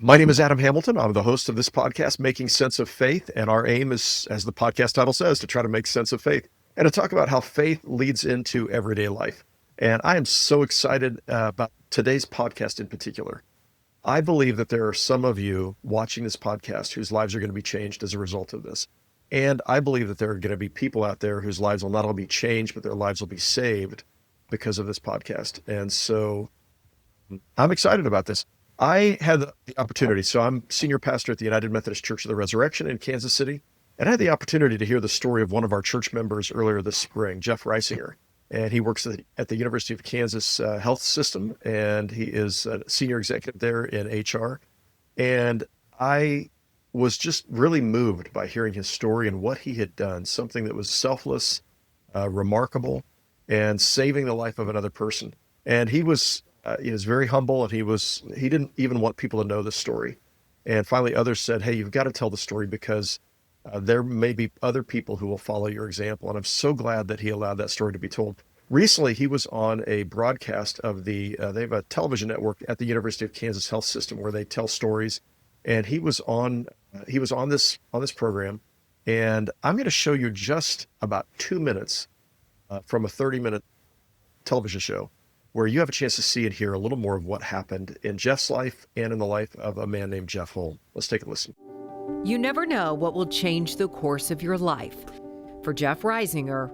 My name is Adam Hamilton. I'm the host of this podcast, Making Sense of Faith. And our aim is, as the podcast title says, to try to make sense of faith and to talk about how faith leads into everyday life. And I am so excited about today's podcast in particular. I believe that there are some of you watching this podcast whose lives are going to be changed as a result of this. And I believe that there are going to be people out there whose lives will not only be changed, but their lives will be saved because of this podcast. And so I'm excited about this. I had the opportunity, so I'm senior pastor at the United Methodist Church of the Resurrection in Kansas City, and I had the opportunity to hear the story of one of our church members earlier this spring, Jeff Reisinger, and he works at the University of Kansas Health System, and he is a senior executive there in HR, and I was just really moved by hearing his story and what he had done, something that was selfless, remarkable, and saving the life of another person. And he was very humble, and he didn't even want people to know the story. And finally, others said, "Hey, you've got to tell the story because there may be other people who will follow your example." And I'm so glad that he allowed that story to be told. Recently, he was on a broadcast of they have a television network at the University of Kansas Health System where they tell stories, and he was on this program. And I'm going to show you just about 2 minutes from a 30-minute television show, where you have a chance to see and hear a little more of what happened in Jeff's life and in the life of a man named Jeff Holm. Let's take a listen. You never know what will change the course of your life. For Jeff Reisinger,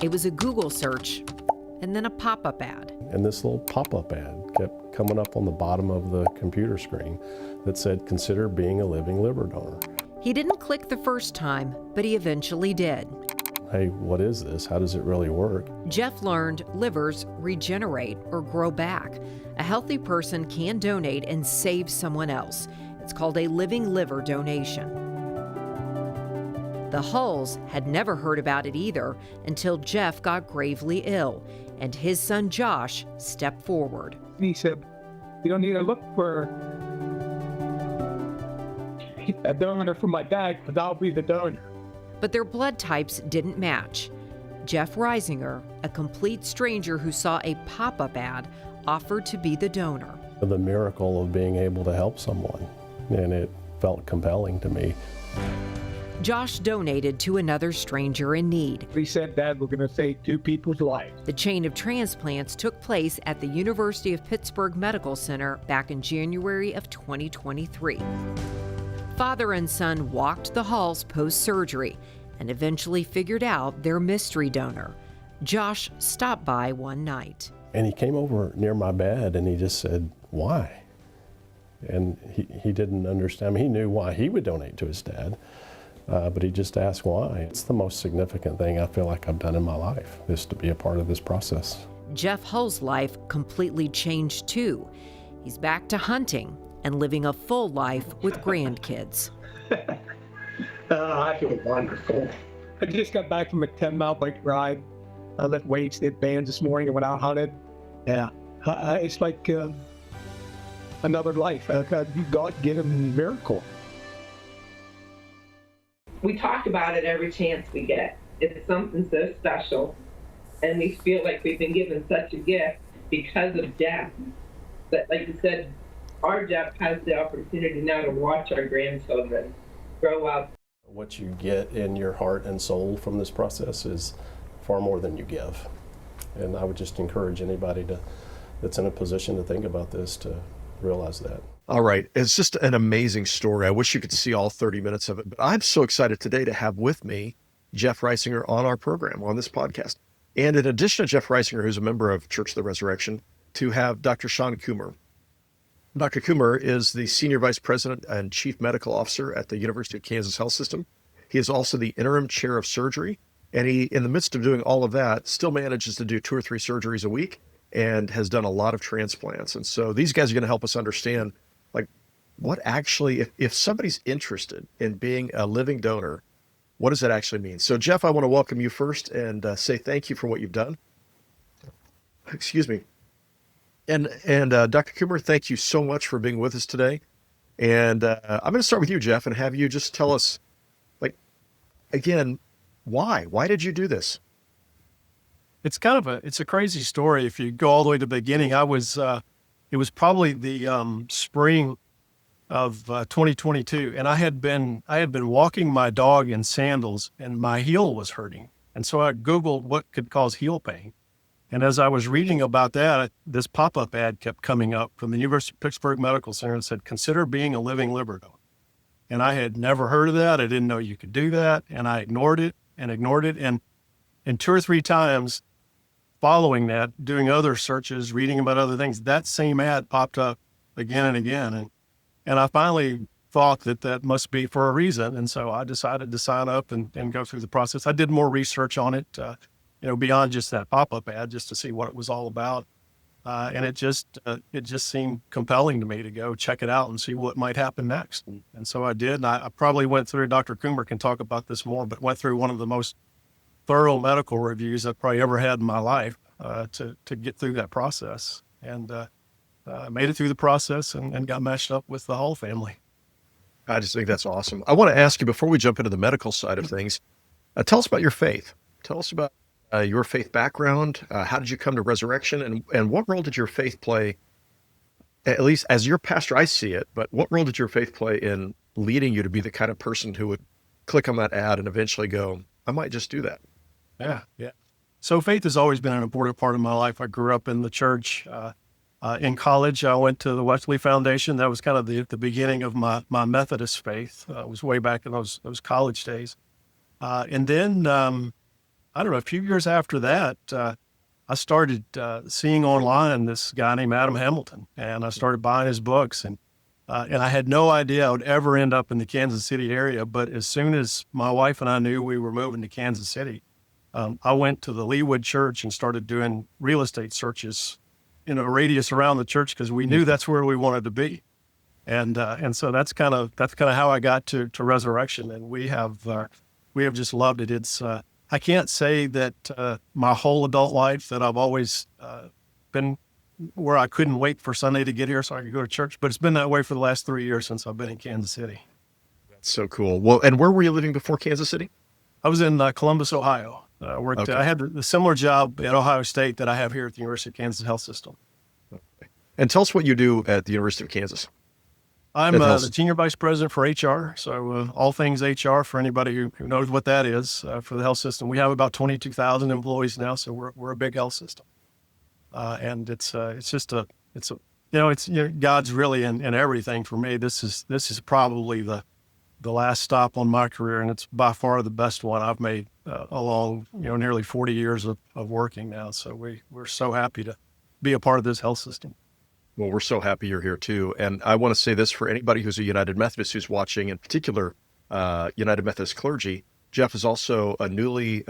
it was a Google search and then a pop-up ad. And this little pop-up ad kept coming up on the bottom of the computer screen that said, "Consider being a living liver donor." He didn't click the first time, but he eventually did. Hey, what is this? How does it really work? Jeff learned livers regenerate or grow back. A healthy person can donate and save someone else. It's called a living liver donation. The Hulls had never heard about it either until Jeff got gravely ill, and his son Josh stepped forward. He said, "You don't need to look for a donor for my dad, because I'll be the donor." But their blood types didn't match. Jeff Reisinger, a complete stranger who saw a pop-up ad, offered to be the donor. The miracle of being able to help someone, and it felt compelling to me. Josh donated to another stranger in need. He said, "Dad, we're going to save 2 people's lives." The chain of transplants took place at the University of Pittsburgh Medical Center back in January of 2023. Father and son walked the halls post-surgery and eventually figured out their mystery donor. Josh stopped by one night. And he came over near my bed and he just said, "Why?" And he didn't understand. I mean, he knew why he would donate to his dad, but he just asked why. It's the most significant thing I feel like I've done in my life, is to be a part of this process. Jeff Hull's life completely changed too. He's back to hunting and living a full life with grandkids. I feel wonderful. I just got back from a 10-mile bike ride. I lifted weights, did bands this morning, and went out hunted. Yeah, it's like another life. God give him a miracle. We talk about it every chance we get. It's something so special, and we feel like we've been given such a gift because of Jeff. But like you said, our Jeff has the opportunity now to watch our grandchildren grow up. What you get in your heart and soul from this process is far more than you give. And I would just encourage anybody that's in a position to think about this to realize that. All right. It's just an amazing story. I wish you could see all 30 minutes of it, but I'm so excited today to have with me Jeff Reisinger on our program, on this podcast. And in addition to Jeff Reisinger, who's a member of Church of the Resurrection, to have Dr. Sean Coomer. Dr. Coomer is the Senior Vice President and Chief Medical Officer at the University of Kansas Health System. He is also the Interim Chair of Surgery, and he, in the midst of doing all of that, still manages to do 2 or 3 surgeries a week and has done a lot of transplants. And so these guys are going to help us understand, like, what actually, if somebody's interested in being a living donor, what does that actually mean? So, Jeff, I want to welcome you first and say thank you for what you've done. Excuse me. And Dr. Coomer, thank you so much for being with us today. And I'm going to start with you, Jeff, and have you just tell us, like, again, why? Why did you do this? It's a crazy story. If you go all the way to the beginning, it was probably the spring of 2022, and I had been walking my dog in sandals, and my heel was hurting, and so I Googled what could cause heel pain. And as I was reading about that, this pop-up ad kept coming up from the University of Pittsburgh Medical Center and said, "Consider being a living liverno." And I had never heard of that. I didn't know you could do that, and I ignored it and ignored it. And two or three times following that, doing other searches, reading about other things, that same ad popped up again and again. And I finally thought that must be for a reason. And so I decided to sign up and go through the process. I did more research on it, beyond just that pop-up ad, just to see what it was all about. And it just seemed compelling to me to go check it out and see what might happen next. And so I did. And I probably went through, Dr. Coomer can talk about this more, but went through one of the most thorough medical reviews I've probably ever had in my life to get through that process. And made it through the process and got matched up with the Hall family. I just think that's awesome. I want to ask you, before we jump into the medical side of things, tell us about your faith. Tell us about your faith background. How did you come to resurrection, and what role did your faith play, at least as your pastor, I see it, but what role did your faith play in leading you to be the kind of person who would click on that ad and eventually go, I might just do that? Yeah. So faith has always been an important part of my life. I grew up in the church. In college, I went to the Wesley Foundation. That was kind of the beginning of my Methodist faith. It was way back in those college days. And then, I don't know, a few years after that, I started seeing online this guy named Adam Hamilton, and I started buying his books. And I had no idea I would ever end up in the Kansas City area. But as soon as my wife and I knew we were moving to Kansas City, I went to the Leawood Church and started doing real estate searches in a radius around the church, because we knew that's where we wanted to be. And so that's kind of how I got to Resurrection. And we have just loved it. It's, I can't say that my whole adult life that I've always been where I couldn't wait for Sunday to get here so I could go to church, but it's been that way for the last 3 years since I've been in Kansas City. That's so cool. Well, and where were you living before Kansas City? I was in Columbus, Ohio. Okay. I had the similar job at Ohio State that I have here at the University of Kansas Health System. Okay. And tell us what you do at the University of Kansas. I'm the senior vice president for HR. So all things HR for anybody who knows what that is for the health system. We have about 22,000 employees now, so we're a big health system. And it's God's really in everything for me. This is probably the last stop on my career, and it's by far the best one I've made along nearly 40 years of working now. So we're so happy to be a part of this health system. Well, we're so happy you're here too. And I want to say this for anybody who's a United Methodist who's watching, in particular, United Methodist clergy. Jeff is also a newly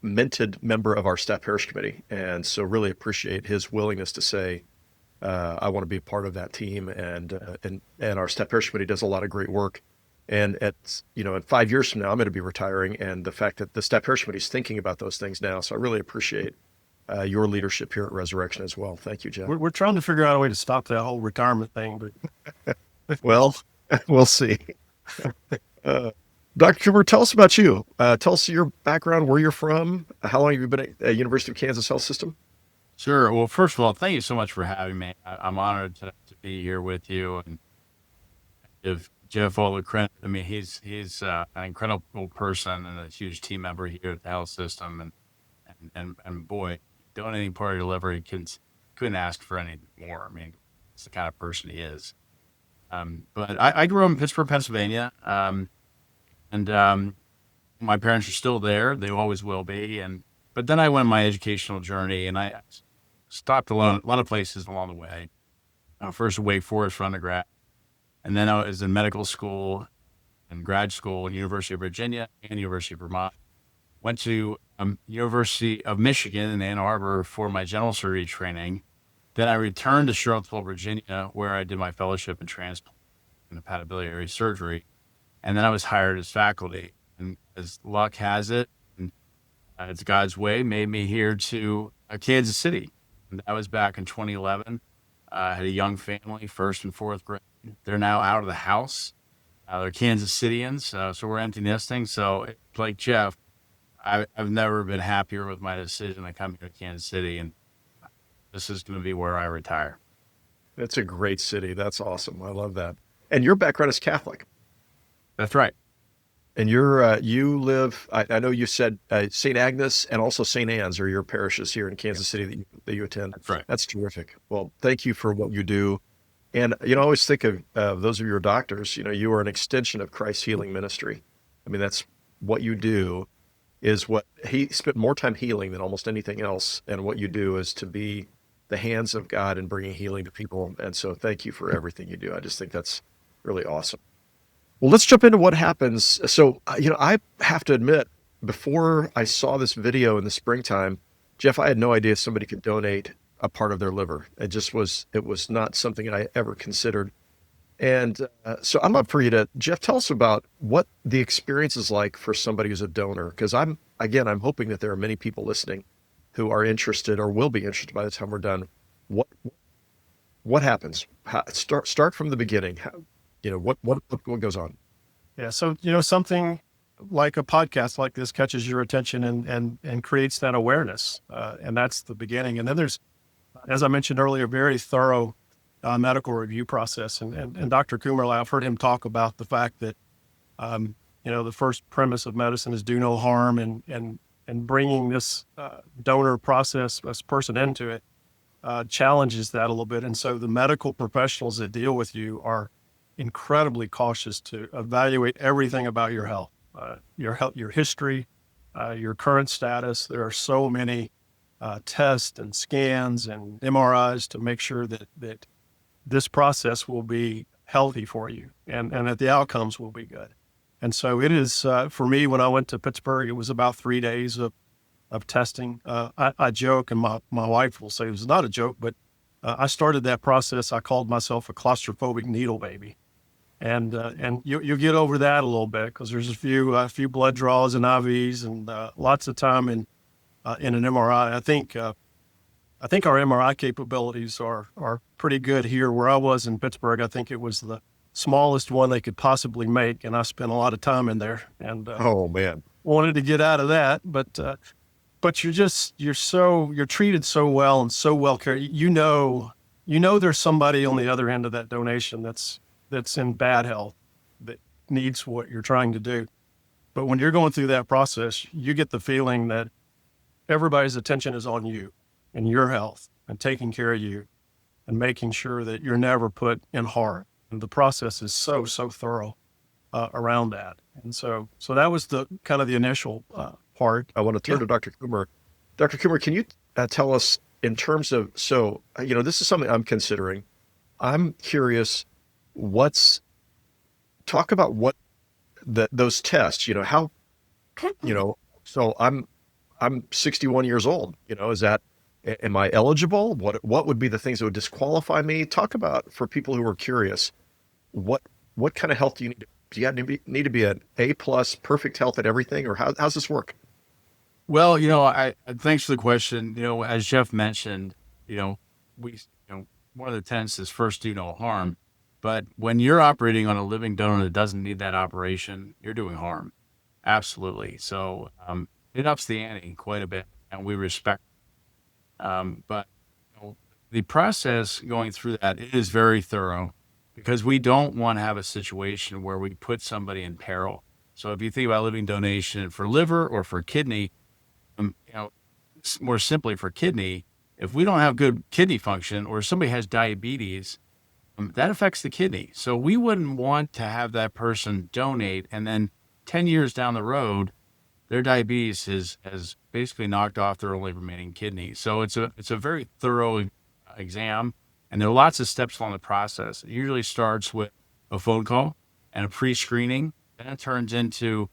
minted member of our staff parish committee. And so really appreciate his willingness to say, I want to be a part of that team. And our staff parish committee does a lot of great work. And in 5 years from now, I'm going to be retiring. And the fact that the staff parish committee is thinking about those things now. So I really appreciate your leadership here at Resurrection as well. Thank you, Jeff. We're trying to figure out a way to stop that whole retirement thing, but well, we'll see. Dr. Cooper, tell us about you. Tell us your background, where you're from, how long have you been at University of Kansas Health System? Sure. Well, first of all, thank you so much for having me. I'm honored to be here with you and give Jeff all the credit. I mean, he's an incredible person and a huge team member here at the health system, and boy, donating part of your liver, he couldn't ask for any more. I mean, it's the kind of person he is. But I grew up in Pittsburgh, Pennsylvania, and my parents are still there. They always will be. But then I went on my educational journey, and I stopped a lot of places along the way. First, Wake Forest for undergrad, and then I was in medical school and grad school at University of Virginia and University of Vermont. Went to University of Michigan in Ann Arbor for my general surgery training. Then I returned to Charlottesville, Virginia, where I did my fellowship in transplant and hepatobiliary surgery. And then I was hired as faculty. And as luck has it, and it's God's way, made me here to Kansas City. And that was back in 2011. I had a young family, first and fourth grade. They're now out of the house. They're Kansas Cityans, so we're empty nesting. So like Jeff, I've never been happier with my decision to come here to Kansas City, and this is going to be where I retire. It's a great city. That's awesome. I love that. And your background is Catholic. That's right. And you live, I know you said St. Agnes and also St. Anne's are your parishes here in Kansas City that you attend. That's right. That's terrific. Well, thank you for what you do. And, I always think of those of your doctors, you are an extension of Christ's healing ministry. I mean, that's what you do is what he spent more time healing than almost anything else. And what you do is to be the hands of God and bringing healing to people. And so thank you for everything you do. I just think that's really awesome. Well, let's jump into what happens. So, I have to admit, before I saw this video in the springtime, Jeff, I had no idea somebody could donate a part of their liver. It was not something I ever considered. And so I'd love for you to, Jeff, tell us about what the experience is like for somebody who's a donor. Because I'm hoping that there are many people listening who are interested or will be interested by the time we're done. What happens? Start from the beginning. What goes on? Yeah. So, something like a podcast like this catches your attention and creates that awareness. And that's the beginning. And then there's, as I mentioned earlier, a very thorough medical review process. And Dr. Kummerle, I've heard him talk about the fact that, the first premise of medicine is do no harm, and bringing this donor process, this person into it, challenges that a little bit. And so the medical professionals that deal with you are incredibly cautious to evaluate everything about your health, your history, your current status. There are so many tests and scans and MRIs to make sure that this process will be healthy for you and that the outcomes will be good. And so it is, for me, when I went to Pittsburgh, it was about 3 days of testing. I joke, and my wife will say it was not a joke, but I started that process. I called myself a claustrophobic needle baby. And you'll get over that a little bit because there's a few blood draws and IVs and lots of time in an MRI. I think our MRI capabilities are pretty good here. Where I was in Pittsburgh, I think it was the smallest one they could possibly make, and I spent a lot of time in there. And Oh man, wanted to get out of that, but you're treated so well and so well cared. There's somebody on the other end of that donation that's in bad health that needs what you're trying to do. But when you're going through that process, you get the feeling that everybody's attention is on you and your health and taking care of you and making sure that you're never put in harm. And the process is so thorough around that. And so that was the kind of the initial part. I want to turn to Dr. Kummer. Dr. Kummer, can you tell us in terms of, this is something I'm considering. I'm curious, talk about what those tests, how, so I'm 61 years old, am I eligible? What would be the things that would disqualify me? Talk about, for people who are curious, what kind of health do you need? Do you need to be an A+, perfect health at everything, or how's this work? Well, I thanks for the question. As Jeff mentioned, one of the tenets is first do no harm. But when you're operating on a living donor that doesn't need that operation, you're doing harm. Absolutely. So it ups the ante quite a bit, and we respect. But the process going through that, it is very thorough, because we don't want to have a situation where we put somebody in peril. So if you think about living donation for liver or for kidney, more simply for kidney, if we don't have good kidney function, or somebody has diabetes, that affects the kidney. So we wouldn't want to have that person donate, and then 10 years down the road, their diabetes has basically knocked off their only remaining kidney. So it's a very thorough exam, and there are lots of steps along the process. It usually starts with a phone call and a pre-screening, then it turns into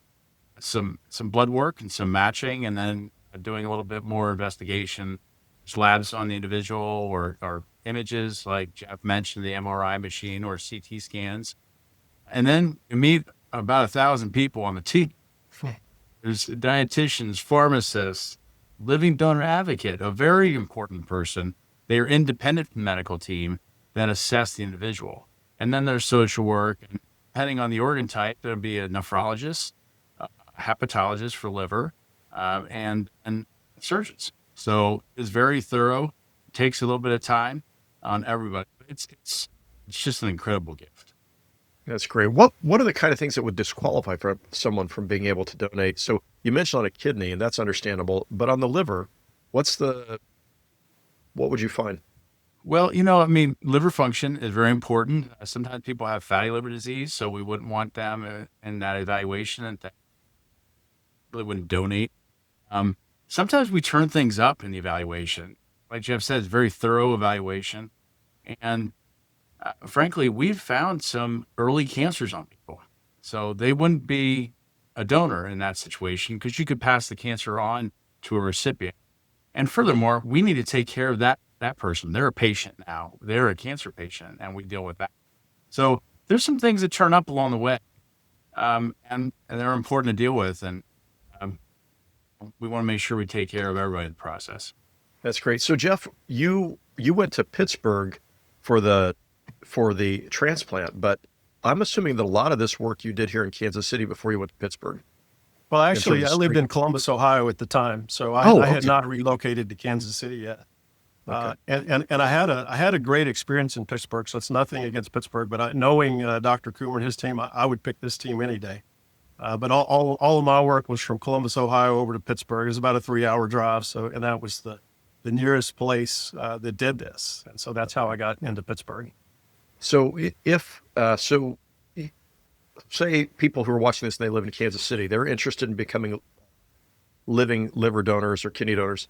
some blood work and some matching, and then doing a little bit more investigation. There's labs on the individual, or images like Jeff mentioned, the MRI machine or CT scans. And then you meet about 1,000 people on the team. There's dietitians, pharmacists, living donor advocate, a very important person. They are independent from the medical team that assess the individual. And then there's social work, and depending on the organ type, there'll be a nephrologist, a hepatologist for liver, and surgeons. So it's very thorough. It takes a little bit of time on everybody. It's just an incredible gift. That's great. What are the kind of things that would disqualify for someone from being able to donate? So you mentioned on a kidney, and that's understandable, but on the liver, what's the what would you find? Well, you know, I mean, liver function is very important. Sometimes people have fatty liver disease, so we wouldn't want them in that evaluation, and that really wouldn't donate. Um, Sometimes we turn things up in the evaluation. Like Jeff said, it's very thorough evaluation. And frankly, we've found some early cancers on people. So they wouldn't be a donor in that situation because you could pass the cancer on to a recipient. And furthermore, we need to take care of that person. They're a patient now. They're a cancer patient, and we deal with that. So there's some things that turn up along the way, and they're important to deal with. And um, we want to make sure we take care of everybody in the process. That's great. So Jeff, you went to Pittsburgh for the transplant, but I'm assuming that a lot of this work you did here in Kansas City before you went to Pittsburgh. Well, In terms actually, of I lived street. in Columbus, Ohio at the time, so Oh, I had okay. not relocated to Kansas City yet. Okay. And I had a great experience in Pittsburgh, so it's nothing against Pittsburgh, but knowing Dr. Coomer and his team, I would pick this team any day. But all of my work was from Columbus, Ohio, over to Pittsburgh. It was about a 3-hour drive, and that was the nearest place that did this, and so that's how I got into Pittsburgh. So if say people who are watching this and they live in Kansas City, they're interested in becoming living liver donors or kidney donors.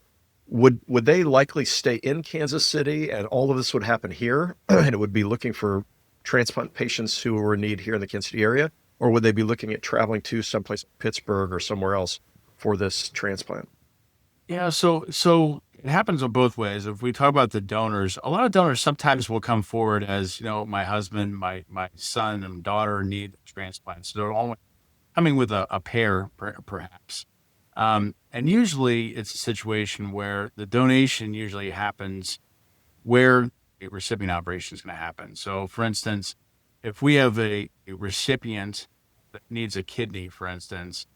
Would they likely stay in Kansas City and all of this would happen here and it would be looking for transplant patients who are in need here in the Kansas City area? Or would they be looking at traveling to someplace like Pittsburgh or somewhere else for this transplant? Yeah, so it happens on both ways. If we talk about the donors, a lot of donors sometimes will come forward as, you know, my husband, my son and daughter need a transplant. So they're all coming with a pair, perhaps. And usually it's a situation where the donation usually happens where a recipient operation is going to happen. So, for instance, if we have a recipient that needs a kidney, for instance,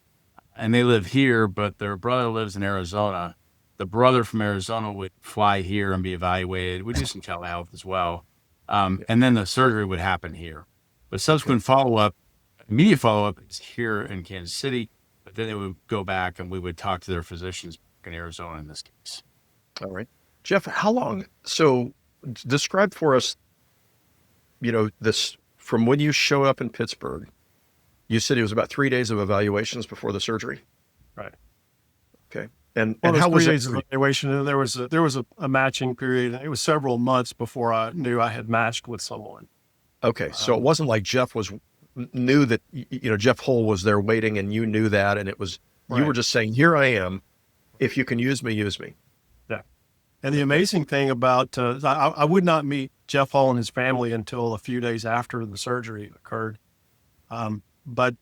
and they live here, but their brother lives in Arizona, the brother from Arizona would fly here and be evaluated. We do some telehealth as well. And then the surgery would happen here. But subsequent follow-up, immediate follow-up is here in Kansas City, but then they would go back and we would talk to their physicians back in Arizona in this case. All right. Jeff, how long? So describe for us, this from when you showed up in Pittsburgh. You said it was about 3 days of evaluations before the surgery. Right. Okay. And Well, how was 3 that? days of evaluation, and there was a matching period. It was several months before I knew I had matched with someone. Okay. So it wasn't like Jeff knew that, Jeff Hull was there waiting and you knew that. And it was, you were Right. just saying, here I am. If you can use me, use me. Yeah. And the amazing thing about I would not meet Jeff Hall and his family until a few days after the surgery occurred. But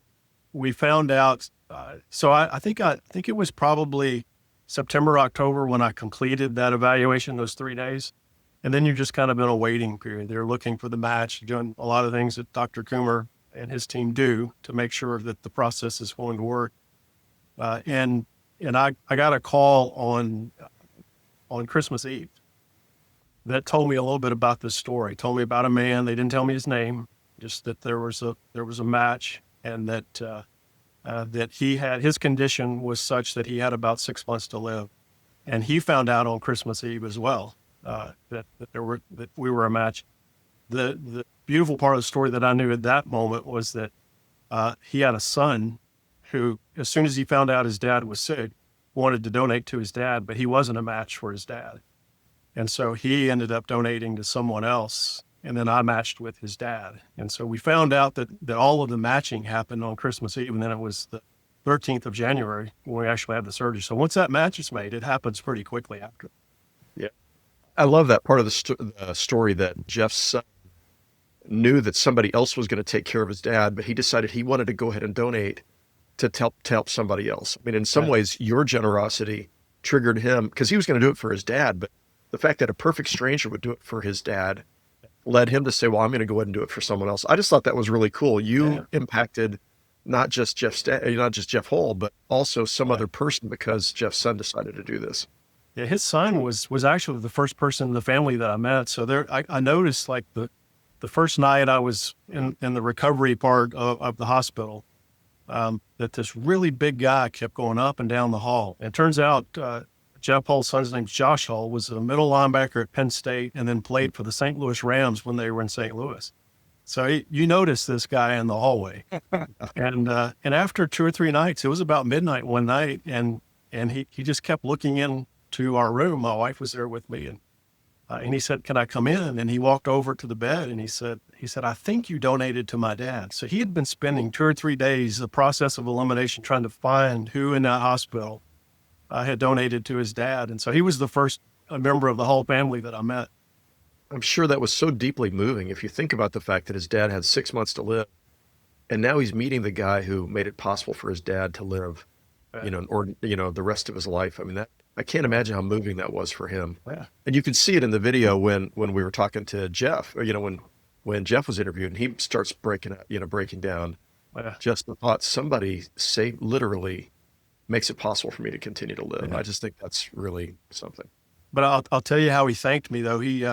we found out. So I think it was probably September, October when I completed that evaluation, those 3 days. And then you're just kind of in a waiting period. They're looking for the match, doing a lot of things that Dr. Coomer and his team do to make sure that the process is going to work. And I got a call on Christmas Eve that told me a little bit about this story. Told me about a man. They didn't tell me his name, just that there was a match, and that that he had, his condition was such that he had about 6 months to live, and he found out on Christmas Eve as well that we were a match. The beautiful part of the story that I knew at that moment was that he had a son who, as soon as he found out his dad was sick, wanted to donate to his dad, but he wasn't a match for his dad. And so he ended up donating to someone else, and then I matched with his dad. And so we found out that all of the matching happened on Christmas Eve, and then it was the 13th of January when we actually had the surgery. So once that match is made, it happens pretty quickly after. Yeah. I love that part of the story that Jeff's son knew that somebody else was going to take care of his dad, but he decided he wanted to go ahead and donate to help somebody else. I mean, in some ways, your generosity triggered him because he was going to do it for his dad, but the fact that a perfect stranger would do it for his dad led him to say, well, I'm going to go ahead and do it for someone else. I just thought that was really cool. You impacted not just not just Jeff Hull, but also some other person because Jeff's son decided to do this. Yeah, his son was actually the first person in the family that I met. So I noticed like the first night I was in the recovery part of the hospital, that this really big guy kept going up and down the hall. And it turns out Jeff Hull's son's name's Josh Hull, was a middle linebacker at Penn State and then played for the St. Louis Rams when they were in St. Louis. So you notice this guy in the hallway. And after 2 or 3 nights, it was about midnight one night, and he just kept looking into our room. My wife was there with me, and he said, "Can I come in?" And he walked over to the bed and he said, "I think you donated to my dad." So he had been spending 2 or 3 days, the process of elimination, trying to find who in that hospital had donated to his dad. And so he was the first member of the whole family that I met. I'm sure that was so deeply moving. If you think about the fact that his dad had 6 months to live, and now he's meeting the guy who made it possible for his dad to live, the rest of his life. I mean, that I can't imagine how moving that was for him. Yeah. And you can see it in the video when we were talking to Jeff, or, when Jeff was interviewed, and he starts breaking down Yeah. just the thought somebody literally makes it possible for me to continue to live. Yeah. I just think that's really something. But I'll tell you how he thanked me, though. He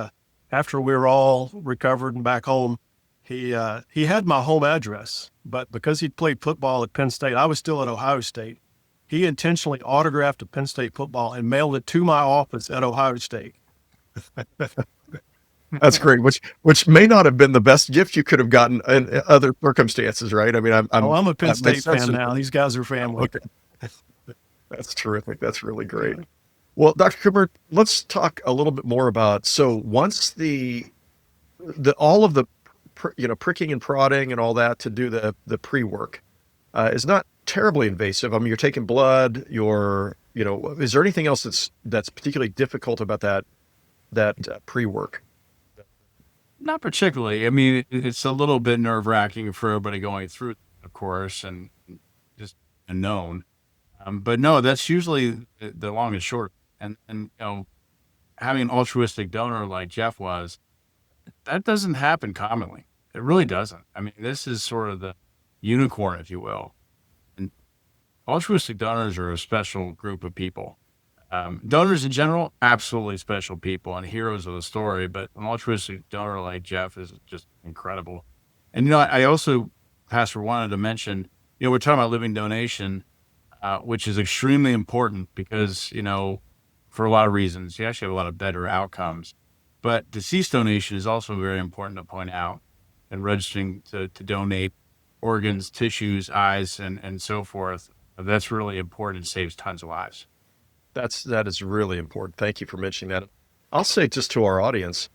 after we were all recovered and back home, he had my home address, but because he'd played football at Penn State, I was still at Ohio State. He intentionally autographed a Penn State football and mailed it to my office at Ohio State. That's great. Which may not have been the best gift you could have gotten in other circumstances, right? I mean, I'm a Penn that makes State sense. fan now. These guys are family. Okay. That's terrific. That's really great. Well, Dr. Cooper, let's talk a little bit more about, so once the all of the pricking and prodding and all that to do the pre-work is not terribly invasive. I mean, you're taking blood, is there anything else that's particularly difficult about that pre-work? Not particularly. I mean, it's a little bit nerve-wracking for everybody going through it, of course, and just unknown. But no, that's usually the long and short. And having an altruistic donor like Jeff was, that doesn't happen commonly. It really doesn't. I mean, this is sort of the unicorn, if you will. And altruistic donors are a special group of people. Donors in general, absolutely special people and heroes of the story, but an altruistic donor like Jeff is just incredible. And, I also, Pastor, wanted to mention, we're talking about living donation, which is extremely important because, for a lot of reasons, you actually have a lot of better outcomes. But deceased donation is also very important to point out, and registering to donate organs, tissues, eyes, and so forth. That's really important and saves tons of lives. That is really important. Thank you for mentioning that. I'll say just to our audience,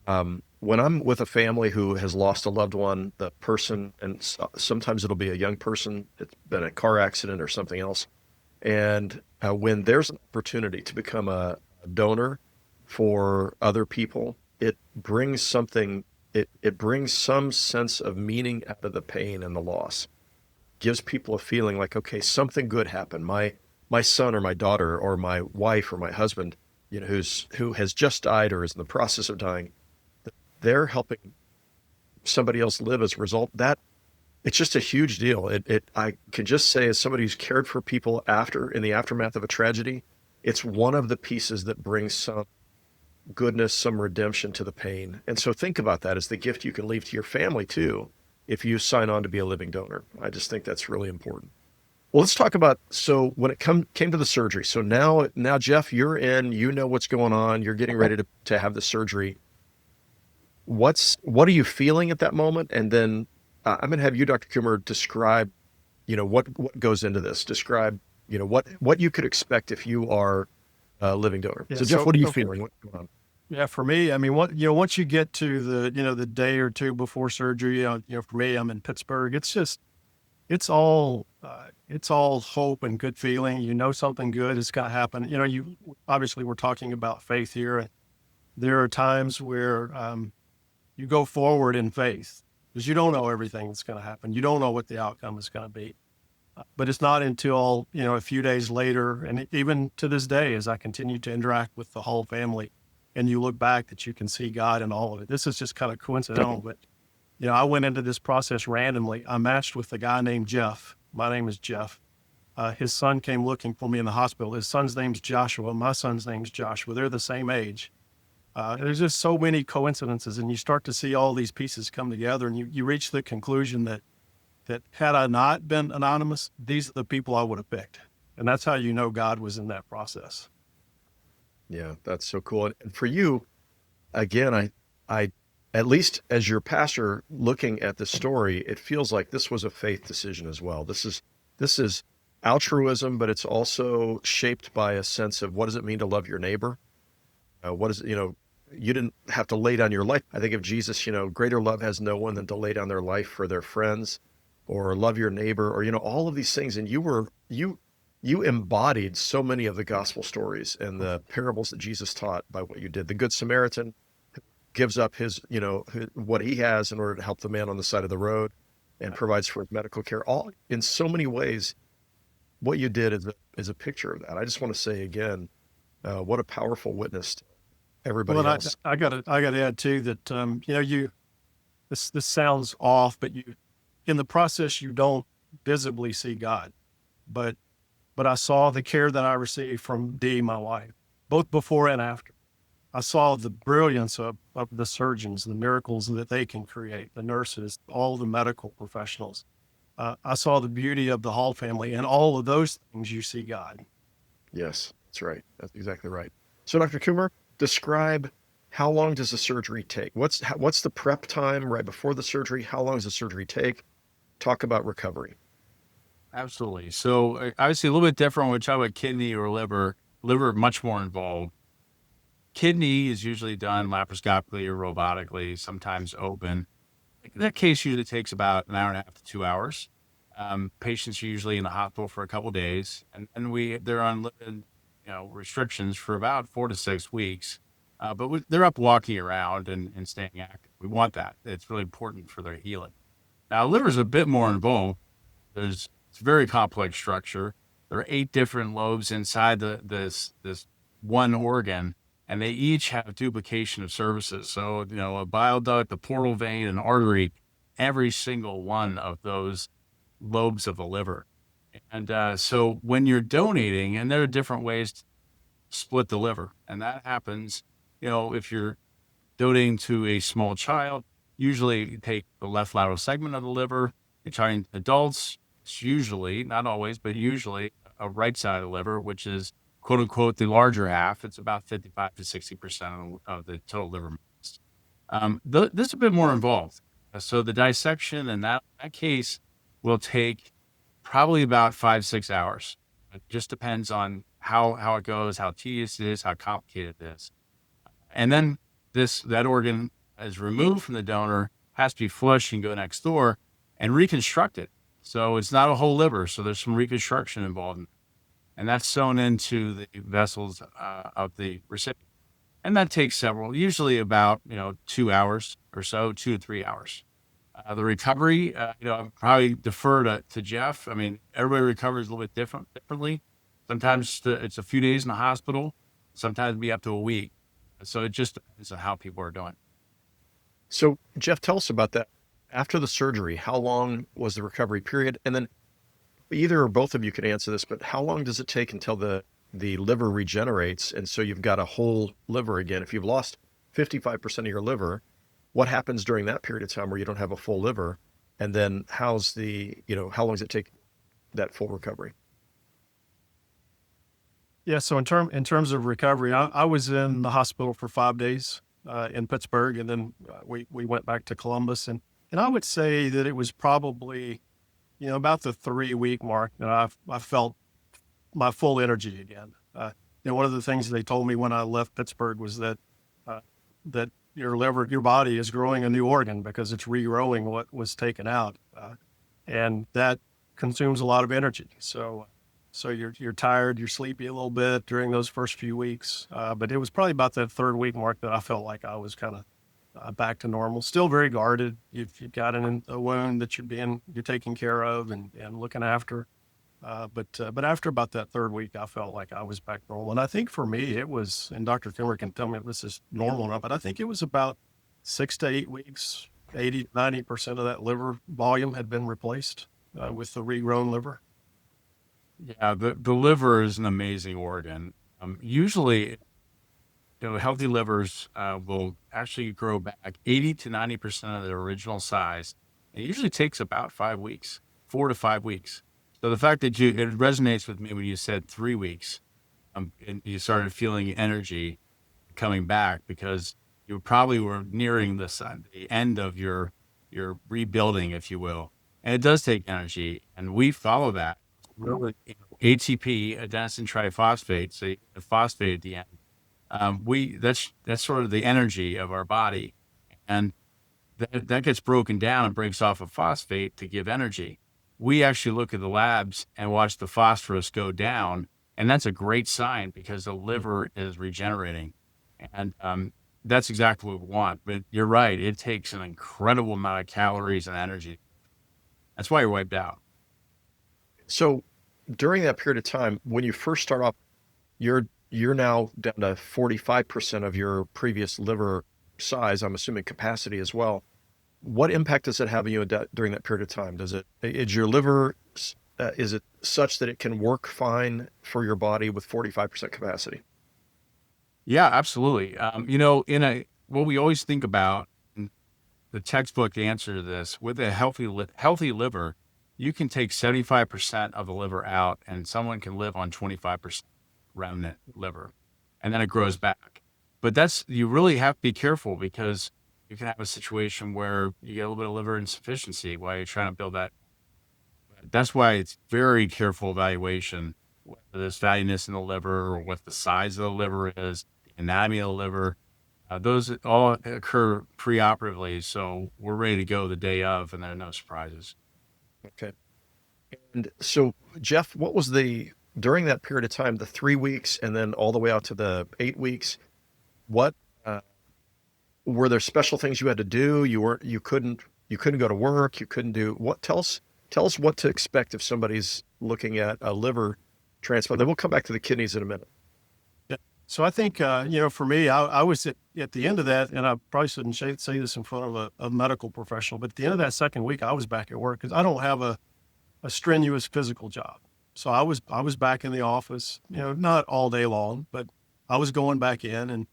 when I'm with a family who has lost a loved one, the person, and sometimes it'll be a young person, it's been a car accident or something else. And when there's an opportunity to become a donor for other people, it brings something, it brings some sense of meaning out of the pain and the loss. Gives people a feeling like, okay, something good happened. My son or my daughter or my wife or my husband, who has just died or is in the process of dying, they're helping somebody else live as a result. That it's just a huge deal. I can just say, as somebody who's cared for people in the aftermath of a tragedy, it's one of the pieces that brings some goodness, some redemption to the pain. And so think about that as the gift you can leave to your family too, if you sign on to be a living donor. I just think that's really important. Well, let's talk about, so when it came to the surgery. So now, Jeff, you're in, what's going on. You're getting ready to have the surgery. What are you feeling at that moment? And then I'm going to have you, Dr. Cooper, describe, what goes into this. Describe, what you could expect if you are a living donor. Yeah, so Jeff, what are you feeling? What's going on? Yeah, for me, I mean, once you get to the day or two before surgery, for me, I'm in Pittsburgh. It's all hope and good feeling. Something good is going to happen. You obviously we're talking about faith here. There are times where you go forward in faith because you don't know everything that's going to happen. You don't know what the outcome is going to be. But it's not until, a few days later, and even to this day, as I continue to interact with the whole family, and you look back, that you can see God in all of it. This is just kind of coincidental, but, I went into this process randomly. I matched with a guy named Jeff. My name is Jeff. His son came looking for me in the hospital. His son's name's Joshua. My son's name's Joshua. They're the same age. There's just so many coincidences, and you start to see all these pieces come together, and you reach the conclusion that had I not been anonymous, these are the people I would have picked. And that's how you know God was in that process. Yeah, that's so cool. And for you, again, I, at least as your pastor looking at the story, it feels like this was a faith decision as well. This is altruism, but it's also shaped by a sense of what does it mean to love your neighbor? What is, you didn't have to lay down your life. I think of Jesus, greater love has no one than to lay down their life for their friends, or love your neighbor, or, all of these things. And you embodied so many of the gospel stories and the parables that Jesus taught by what you did. The Good Samaritan gives up what he has in order to help the man on the side of the road and provides for his medical care. All in so many ways, what you did is a picture of that. I just want to say again, what a powerful witness to everybody Well, and else. I got to add too that this sounds off, but in the process you don't visibly see God, but I saw the care that I received from Dee, my wife, both before and after. I saw the brilliance of the surgeons, the miracles that they can create, the nurses, all the medical professionals. I saw the beauty of the Hall family, and all of those things you see God. Yes, that's right. That's exactly right. So, Dr. Coomer, describe how long does the surgery take? What's the prep time right before the surgery? How long does the surgery take? Talk about recovery. Absolutely. So obviously a little bit different when we talk about kidney or liver. Liver much more involved. Kidney is usually done laparoscopically or robotically, sometimes open. That case usually takes about an hour and a half to 2 hours. Patients are usually in the hospital for a couple of days, and they're on limited, restrictions for about 4 to 6 weeks. But they're up walking around and staying active. We want that. It's really important for their healing. Now, liver's a bit more involved. It's a very complex structure. There are 8 different lobes inside this one organ, and they each have duplication of services. So, a bile duct, a portal vein, an artery, every single one of those lobes of the liver. And so when you're donating, and there are different ways to split the liver, and that happens, if you're donating to a small child, usually you take the left lateral segment of the liver. You're trying adults, it's usually, not always, but usually a right side of the liver, which is quote unquote the larger half. It's about 55 to 60% of the total liver mass. This is a bit more involved. So the dissection in that case will take probably about 5-6 hours. It just depends on how it goes, how tedious it is, how complicated it is. And then that organ is removed from the donor, has to be flushed and go next door and reconstructed. So it's not a whole liver. So there's some reconstruction involved. And that's sewn into the vessels of the recipient. And that takes usually about, 2 hours or so, 2 to 3 hours. The recovery, I'll probably defer to Jeff. I mean, everybody recovers a little bit differently. Sometimes it's a few days in the hospital, sometimes be up to a week. So it just depends on how people are doing. So, Jeff, tell us about that. After the surgery, how long was the recovery period? And then either or both of you could answer this, but how long does it take until the liver regenerates? And so you've got a whole liver again. If you've lost 55% of your liver, what happens during that period of time where you don't have a full liver? And then how long does it take that full recovery? Yeah. So in terms of recovery, I was in the hospital for 5 days in Pittsburgh, and then we went back to Columbus, and I would say that it was probably about the 3-week mark that I felt my full energy again. One of the things they told me when I left Pittsburgh was that that your body is growing a new organ because it's regrowing what was taken out, and that consumes a lot of energy. So you're tired, you're sleepy a little bit during those first few weeks, but it was probably about that 3rd week mark that I felt like I was kind of back to normal. Still very guarded. You've got a wound that you're taking care of and looking after. But after about that 3rd week, I felt like I was back normal. And I think for me, it was, and Dr. Timmer can tell me if this is normal or not, but I think it was about 6 to 8 weeks, 80-90% of that liver volume had been replaced with the regrown liver. Yeah, the liver is an amazing organ. Usually healthy livers will actually grow back 80 to 90% of their original size. It usually takes about 5 weeks, 4 to 5 weeks. So the fact that it resonates with me when you said 3 weeks, and you started feeling energy coming back because you probably were nearing the end of your rebuilding, if you will. And it does take energy, and we follow that. Really, ATP, adenosine triphosphate, so you get phosphate at the end. That's sort of the energy of our body, and that gets broken down and breaks off of phosphate to give energy. We actually look at the labs and watch the phosphorus go down, and that's a great sign because the liver is regenerating, and that's exactly what we want. But you're right; it takes an incredible amount of calories and energy. That's why you're wiped out. So during that period of time, when you first start off, you're now down to 45% of your previous liver size, I'm assuming capacity as well. What impact does it have on you during that period of time? Is your liver, is it such that it can work fine for your body with 45% capacity? Yeah, absolutely. What we always think about, and the textbook answer to this, with a healthy liver, you can take 75% of the liver out, and someone can live on 25% remnant liver, and then it grows back. But you really have to be careful because you can have a situation where you get a little bit of liver insufficiency while you're trying to build that. That's why it's very careful evaluation, whether there's fattiness in the liver or what the size of the liver is, the anatomy of the liver. Those all occur preoperatively, so we're ready to go the day of, and there are no surprises. Okay. And so, Jeff, what was during that period of time, the 3 weeks and then all the way out to the 8 weeks, what, uh, were there special things you had to do? You couldn't go to work. You couldn't do what? Tell us what to expect if somebody's looking at a liver transplant. Then we'll come back to the kidneys in a minute. Yeah. So I think, for me, I was at the end of that, and I probably shouldn't say this in front of a medical professional, but at the end of that second week, I was back at work because I don't have a strenuous physical job. So I was back in the office, not all day long, but I was going back in and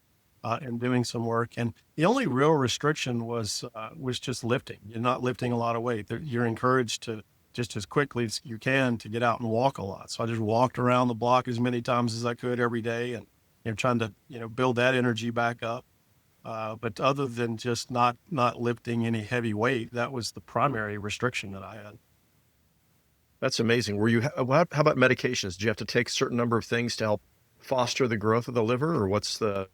doing some work. And the only real restriction was just lifting. You're not lifting a lot of weight. You're encouraged to just as quickly as you can to get out and walk a lot. So I just walked around the block as many times as I could every day, and trying to build that energy back up. But other than just not lifting any heavy weight, that was the primary restriction that I had. That's amazing. How about medications? Do you have to take a certain number of things to help foster the growth of the liver, or what's the?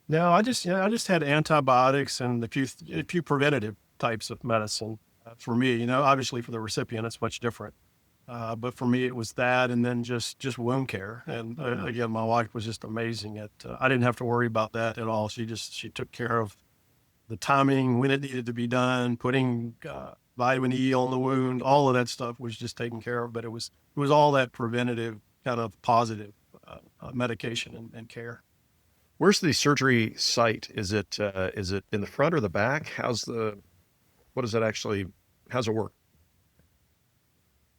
No, I just had antibiotics and a few preventative types of medicine. For me, obviously for the recipient, it's much different. But for me, it was that, and then just wound care. And again, my wife was just amazing at. I didn't have to worry about that at all. She took care of the timing, when it needed to be done, putting vitamin E on the wound, all of that stuff was just taken care of. But it was all that preventative kind of positive medication and care. Where's the surgery site? Is it in the front or the back? What does that actually? How's it work?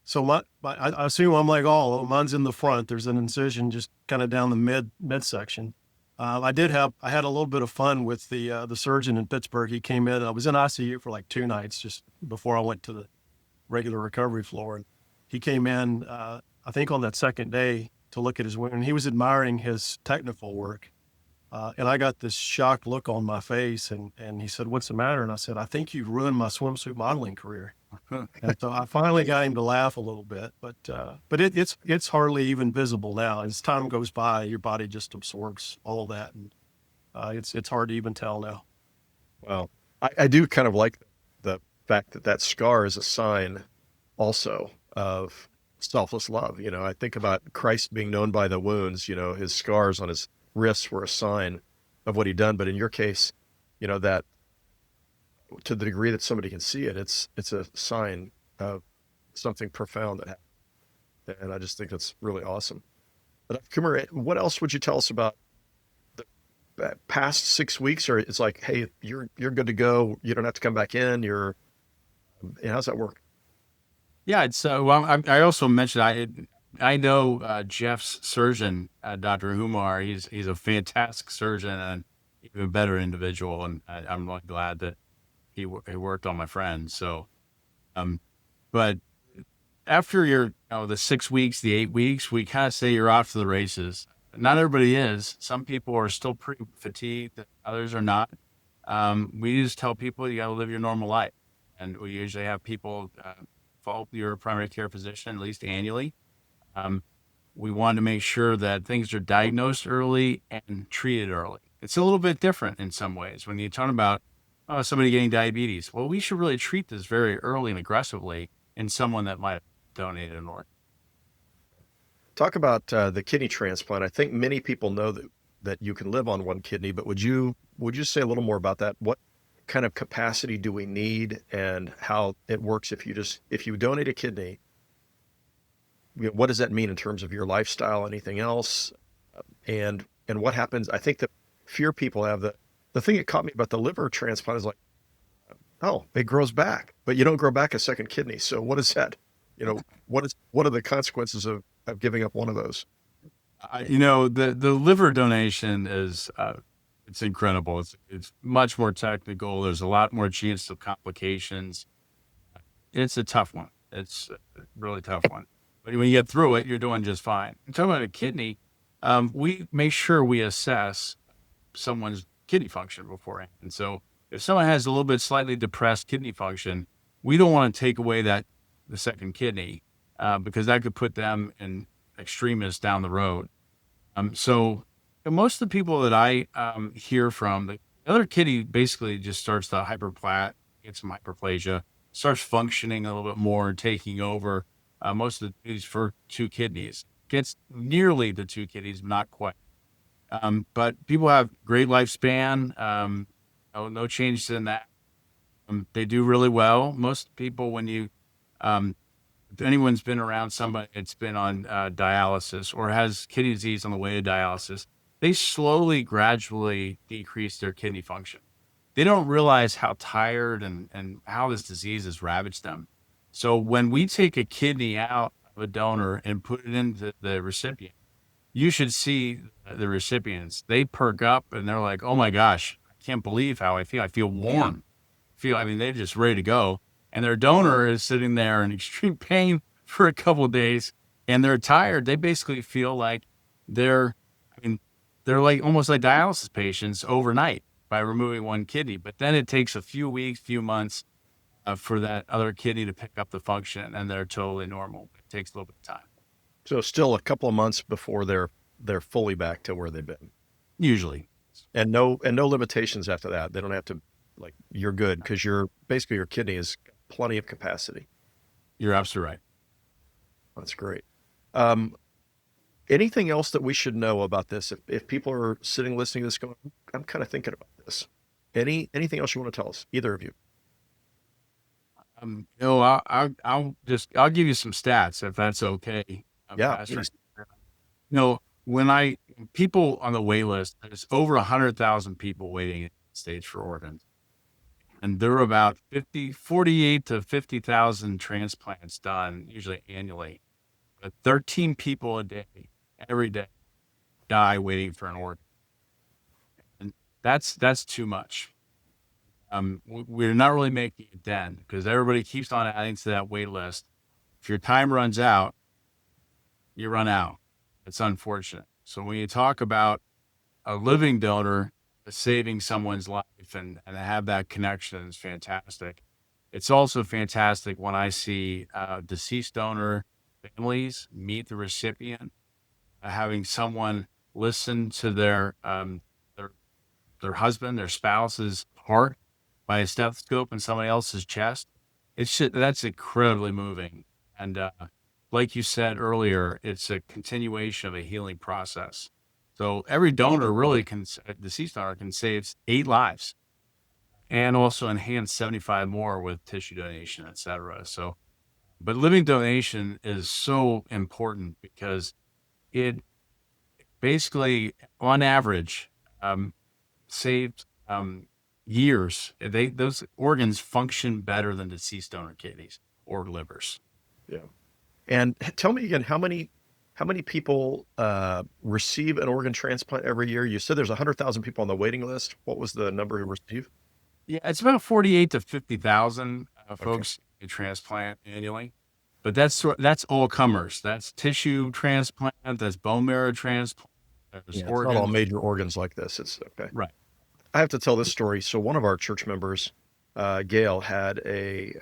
So I assume I'm like all of them. Mine's in the front. There's an incision just kind of down the midsection. I had a little bit of fun with the surgeon in Pittsburgh. He came in. I was in ICU for like 2 nights just before I went to the regular recovery floor. And he came in, I think on that second day to look at his wound. He was admiring his technical work. And I got this shocked look on my face, and he said, "What's the matter?" And I said, "I think you've ruined my swimsuit modeling career." And so I finally got him to laugh a little bit, but it's hardly even visible now. As time goes by, your body just absorbs all that, and it's hard to even tell now. Well, I do kind of like the fact that scar is a sign also of selfless love. I think about Christ being known by the wounds. His scars on his wrists were a sign of what he'd done. But in your case, that to the degree that somebody can see it, it's a sign of something profound that happened. And I just think that's really awesome. But Kumar, what else would you tell us about the past 6 weeks? Or it's like, hey, you're good to go. You don't have to come back in. How's that work? Yeah, it's well. I also mentioned I know Jeff's surgeon, Dr. Humar. He's a fantastic surgeon and even better individual, and I'm really glad that he worked on my friend. So, but after the 6 weeks, the 8 weeks, we kind of say you're off to the races. Not everybody is. Some people are still pretty fatigued, others are not. We just tell people you got to live your normal life. And we usually have people follow your primary care physician at least annually. We want to make sure that things are diagnosed early and treated early. It's a little bit different in some ways. When you talk about somebody getting diabetes, well, we should really treat this very early and aggressively in someone that might have donated an organ. Talk about the kidney transplant. I think many people know that you can live on one kidney, but would you say a little more about that? What kind of capacity do we need, and how it works if you donate a kidney? What does that mean in terms of your lifestyle, anything else? And what happens? I think the fear people have, the thing that caught me about the liver transplant is like, oh, it grows back, but you don't grow back a second kidney. So what is that? What are the consequences of giving up one of those? The liver donation is it's incredible. It's much more technical. There's a lot more chance of complications. It's a tough one. It's a really tough one. But when you get through it, you're doing just fine. Talking about a kidney, we make sure we assess someone's kidney function beforehand. And so if someone has a little bit slightly depressed kidney function, we don't want to take away the second kidney because that could put them in extremis down the road. So most of the people that I hear from, the other kidney basically just starts to get some hyperplasia, starts functioning a little bit more, taking over most of these for two kidneys. Gets nearly to two kidneys, not quite. But people have great lifespan, no changes in that. They do really well. Most people, if anyone's been around somebody that's been on dialysis or has kidney disease on the way to dialysis, they slowly, gradually decrease their kidney function. They don't realize how tired and how this disease has ravaged them. So when we take a kidney out of a donor and put it into the recipient, you should see the recipients. They perk up and they're like, oh my gosh, I can't believe how I feel. I feel warm. They're just ready to go. And their donor is sitting there in extreme pain for a couple of days and they're tired. They basically feel like they're like almost like dialysis patients overnight by removing one kidney. But then it takes a few weeks, few months for that other kidney to pick up the function and they're totally normal. It takes a little bit of time. So still a couple of months before they're fully back to where they've been. Usually. And no limitations after that. They don't have to, like, you're good because your kidney has plenty of capacity. You're absolutely right. That's great. Anything else that we should know about this? If people are sitting listening to this going, I'm kind of thinking about this. Anything else you want to tell us, either of you? I'll give you some stats if that's okay. Yeah. When people on the wait list, there's over 100,000 people waiting at stage for organs. And there are about 48 to 50,000 transplants done, usually annually. But 13 people a day, every day, die waiting for an organ. And that's too much. We're not really making a dent because everybody keeps on adding to that wait list. If your time runs out, you run out. It's unfortunate. So when you talk about a living donor saving someone's life and have that connection is fantastic. It's also fantastic when I see deceased donor families meet the recipient, having someone listen to their husband, their spouse's heart by a stethoscope in somebody else's chest. That's incredibly moving. And like you said earlier, it's a continuation of a healing process. So every donor really deceased donor can save 8 lives and also enhance 75 more with tissue donation, et cetera. So, but living donation is so important because it basically, on average, saved years. Those organs function better than deceased donor kidneys or livers. Yeah. And tell me again, how many how many people receive an organ transplant every year? You said there's 100,000 people on the waiting list. What was the number who receive? Yeah, it's about 48 to 50,000 Okay. folks get transplant annually. But that's all comers. That's tissue transplant, that's bone marrow transplant, there's Yeah, it's not all organ. major organs like this. It's okay. Right. I have to tell this story. So one of our church members, Gail, had a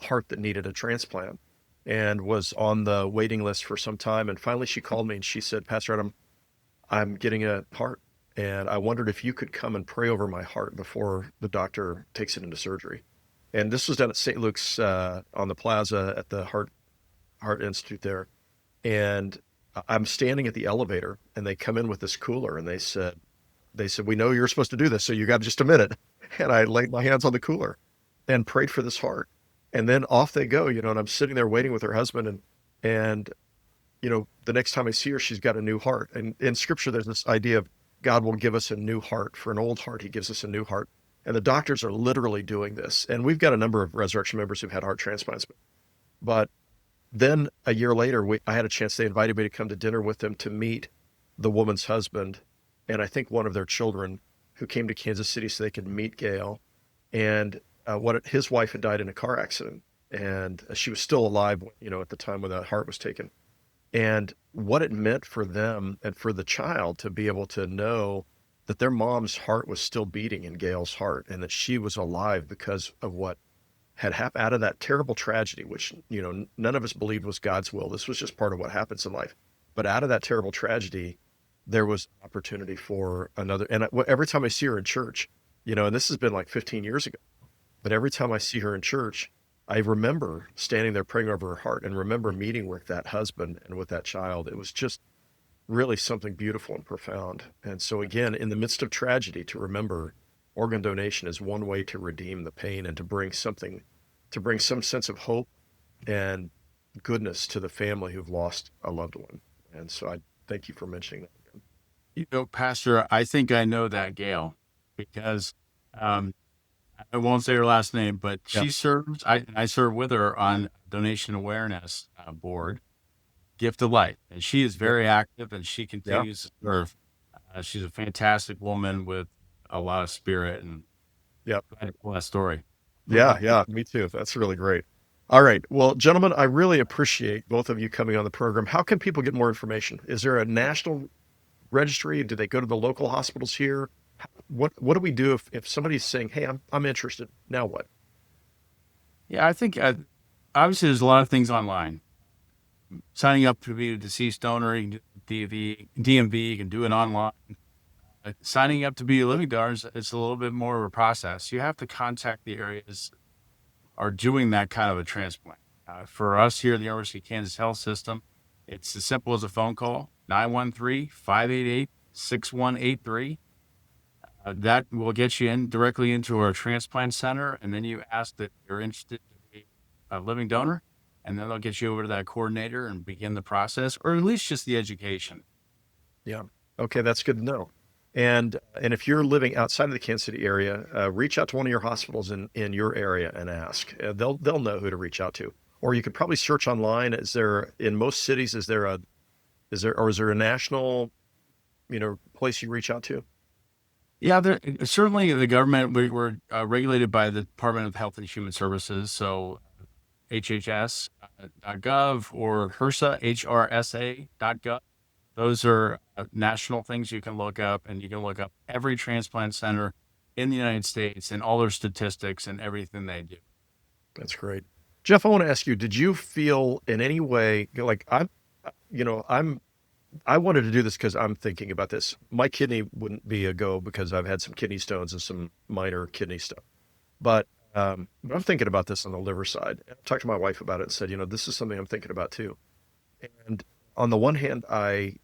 heart that needed a transplant and was on the waiting list for some time. And finally, she called me and she said, Pastor Adam, I'm getting a heart, and I wondered if you could come and pray over my heart before the doctor takes it into surgery. And this was done at St. Luke's on the plaza at the Heart Institute there. And I'm standing at the elevator, and they come in with this cooler, and they said, we know you're supposed to do this, so you got just a minute. And I laid my hands on the cooler and prayed for this heart. And then off they go, and I'm sitting there waiting with her husband, and the next time I see her, she's got a new heart. And in scripture, there's this idea of God will give us a new heart. For an old heart, he gives us a new heart. And the doctors are literally doing this. And we've got a number of Resurrection members who've had heart transplants. But then a year later, I had a chance. They invited me to come to dinner with them to meet the woman's husband and I think one of their children who came to Kansas City so they could meet Gail. And his wife had died in a car accident. And she was still alive, at the time when the heart was taken. And what it meant for them and for the child to be able to know that their mom's heart was still beating in Gail's heart and that she was alive because of what had happened out of that terrible tragedy, which, none of us believed was God's will. This was just part of what happens in life. But out of that terrible tragedy, there was opportunity for another. And every time I see her in church, and this has been like 15 years ago, but every time I see her in church, I remember standing there praying over her heart and remember meeting with that husband and with that child. It was just really something beautiful and profound. And so again, in the midst of tragedy, to remember organ donation is one way to redeem the pain and to bring some sense of hope and goodness to the family who've lost a loved one. And so I thank you for mentioning that. Pastor, I think I know that Gail because I won't say her last name, but Yeah. she serves. I serve with her on donation awareness board, Gift of Life, and she is very active and she continues to serve. She's a fantastic woman with a lot of spirit, and Yep. glad to tell that story. Yeah, me too. That's really great. All right. Well, gentlemen, I really appreciate both of you coming on the program. How can people get more information? Is there a national registry? Do they go to the local hospitals here? What do we do if somebody's saying, hey, I'm interested. Now what? Yeah, I think obviously there's a lot of things online. Signing up to be a deceased donor, you can do DMV, you can do it online. Signing up to be a living donor is a little bit more of a process. You have to contact the areas that are doing that kind of a transplant. For us here at the University of Kansas Health System, it's as simple as a phone call, 913-588-6183. That will get you in directly into our transplant center, and then you ask that you're interested to be a living donor, and then they'll get you over to that coordinator and begin the process, or at least just the education. Yeah. Okay, that's good to know. And if you're living outside of the Kansas City area, reach out to one of your hospitals in your area and ask. They'll know who to reach out to. Or you could probably search online. In most cities, is there a national, place you reach out to? Yeah, certainly the government, we're regulated by the Department of Health and Human Services, so HHS.gov or HRSA, HRSA.gov. Those are national things you can look up, and you can look up every transplant center in the United States and all their statistics and everything they do. That's great. Jeff, I want to ask you, did you feel in any way like I wanted to do this because I'm thinking about this. My kidney wouldn't be a go because I've had some kidney stones and some minor kidney stuff. But I'm thinking about this on the liver side. I talked to my wife about it and said, this is something I'm thinking about too. And on the one hand, I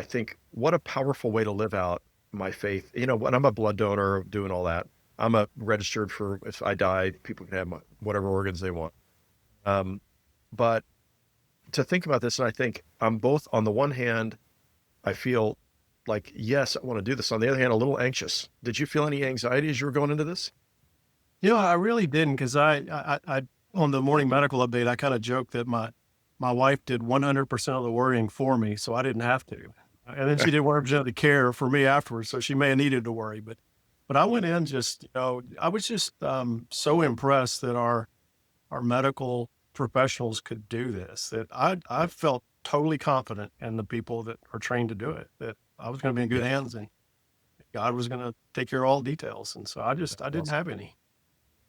think what a powerful way to live out my faith. When I'm a blood donor, doing all that, I'm a registered for if I die, people can have whatever organs they want. But to think about this, and I think I'm both, on the one hand, I feel like, yes, I want to do this. On the other hand, a little anxious. Did you feel any anxiety as you were going into this? I really didn't, because I on the morning medical update, I kind of joked that my my wife did 100% of the worrying for me, so I didn't have to. And then she did 100% of the care for me afterwards, so she may have needed to worry. But I went in just, I was just so impressed that our medical professionals could do this, that I felt totally confident in the people that are trained to do it, that I was going to be in good hands and God was going to take care of all the details. And so I didn't have any.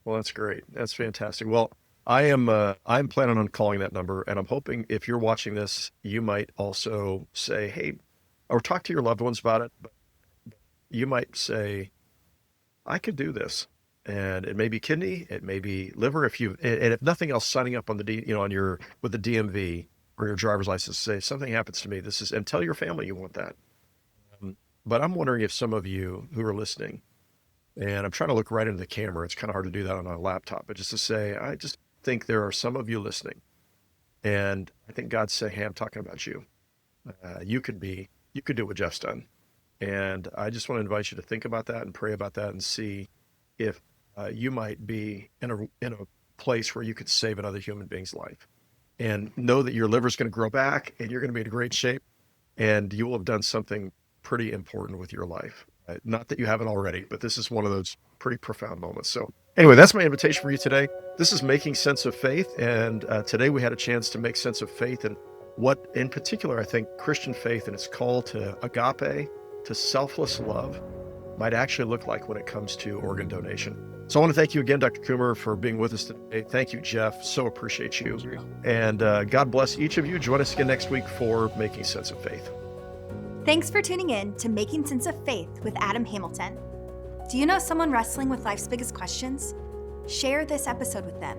Well, that's great. That's fantastic. Well, I'm planning on calling that number, and I'm hoping if you're watching this, you might also say, hey, or talk to your loved ones about it. But you might say, I could do this. And it may be kidney, it may be liver. And if nothing else, signing up on the with the DMV or your driver's license, say something happens to me. And tell your family you want that. But I'm wondering if some of you who are listening, and I'm trying to look right into the camera. It's kind of hard to do that on a laptop, but just to say, I just think there are some of you listening, and I think God's saying, hey, I'm talking about you. You could do what Jeff's done. And I just want to invite you to think about that and pray about that and see if you might be in a place where you could save another human being's life. And know that your liver's going to grow back and you're going to be in great shape and you will have done something pretty important with your life. Not that you haven't already, but this is one of those pretty profound moments. So anyway, that's my invitation for you today. This is Making Sense of Faith. And today we had a chance to make sense of faith and what in particular, I think Christian faith and its call to agape, to selfless love, might actually look like when it comes to organ donation. So I want to thank you again, Dr. Coomer, for being with us today. Thank you, Jeff. So appreciate you. And God bless each of you. Join us again next week for Making Sense of Faith. Thanks for tuning in to Making Sense of Faith with Adam Hamilton. Do you know someone wrestling with life's biggest questions? Share this episode with them,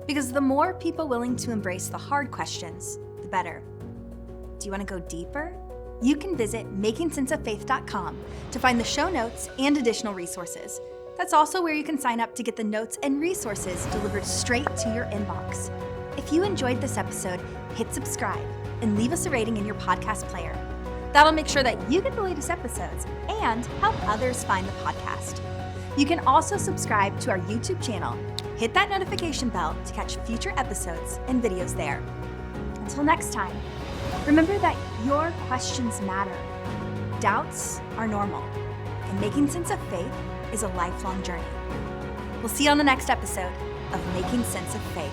because the more people willing to embrace the hard questions, the better. Do you want to go deeper? You can visit makingsenseoffaith.com to find the show notes and additional resources. That's also where you can sign up to get the notes and resources delivered straight to your inbox. If you enjoyed this episode, hit subscribe and leave us a rating in your podcast player. That'll make sure that you get the latest episodes and help others find the podcast. You can also subscribe to our YouTube channel. Hit that notification bell to catch future episodes and videos there. Until next time, remember that your questions matter. Doubts are normal, and making sense of faith is a lifelong journey. We'll see you on the next episode of Making Sense of Faith.